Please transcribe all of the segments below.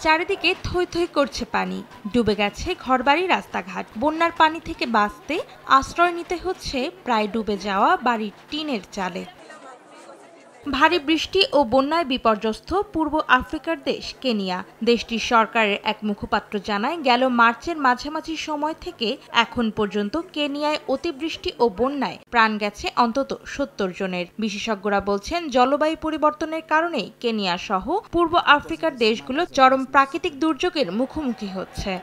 চারিদিকে থই থই করছে পানি, ডুবে গেছে ঘরবাড়ি, রাস্তাঘাট। বন্যার পানি থেকে বাঁচতে আশ্রয় নিতে হচ্ছে প্রায় ডুবে যাওয়া বাড়ির টিনের চালে। ভারী বৃষ্টি ও বন্যায় বিপর্যস্ত পূর্ব আফ্রিকার দেশ কেনিয়া। দেশটির সরকারের এক মুখপাত্র জানায়, গেল মার্চের মাঝামাঝি সময় থেকে এখন পর্যন্ত কেনিয়ায় অতিবৃষ্টি ও বন্যায় প্রাণ গেছে অন্তত ৭০ জনের। বিশেষজ্ঞরা বলছেন, জলবায়ু পরিবর্তনের কারণেই কেনিয়া সহ পূর্ব আফ্রিকার দেশগুলো চরম প্রাকৃতিক দুর্যোগের মুখোমুখি হচ্ছে।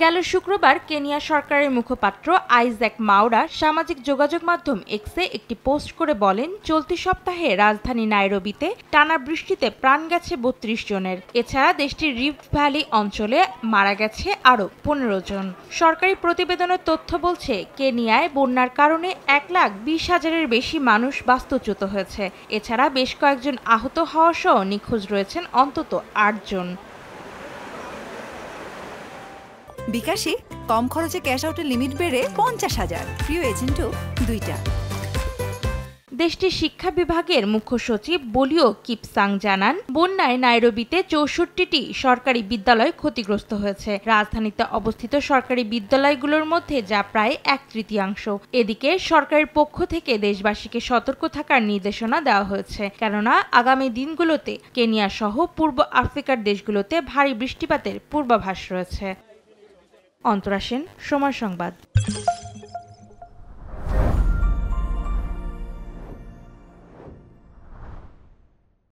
গেল শুক্রবার কেনিয়া সরকারের মুখপাত্র আইজ্যাক মাওরা সামাজিক যোগাযোগ মাধ্যম এক্সে একটি পোস্ট করে বলেন, চলতি সপ্তাহে রাজধানী নাইরোবিতে টানা বৃষ্টিতে প্রাণ গেছে ৩২ জনের। এছাড়া দেশটির রিফট ভ্যালি অঞ্চলে মারা গেছে আরও ১৫ জন। সরকারি প্রতিবেদনের তথ্য বলছে, কেনিয়ায় বন্যার কারণে ১,২০,০০০-এর বেশি মানুষ বাস্তুচ্যুত হয়েছে। এছাড়া বেশ কয়েকজন আহত হওয়া সহ নিখোঁজ রয়েছেন অন্তত ৮ জন। বিকাশে কম খরচে ক্যাশ আউটের লিমিট বেড়ে ৫০,০০০, প্রিয় এজেন্টও ২টা। দেশটির শিক্ষা বিভাগের মুখ্য সচিব বলিও কিপসাং জানান, বন্যায় নাইরোবিতে ৬৪টি সরকারি বিদ্যালয় ক্ষতিগ্রস্ত হয়েছে। রাজধানীতে অবস্থিত সরকারি বিদ্যালয়গুলোর মধ্যে যা প্রায় ১/৩। এদিকে সরকারের পক্ষ থেকে দেশবাসীকে সতর্ক থাকার নির্দেশনা দেওয়া হয়েছে, কেননা আগামী দিনগুলোতে কেনিয়া সহ পূর্ব আফ্রিকার দেশগুলোতে ভারী বৃষ্টিপাতের পূর্বাভাস রয়েছে। অন্তরা সেন, সময় সংবাদ।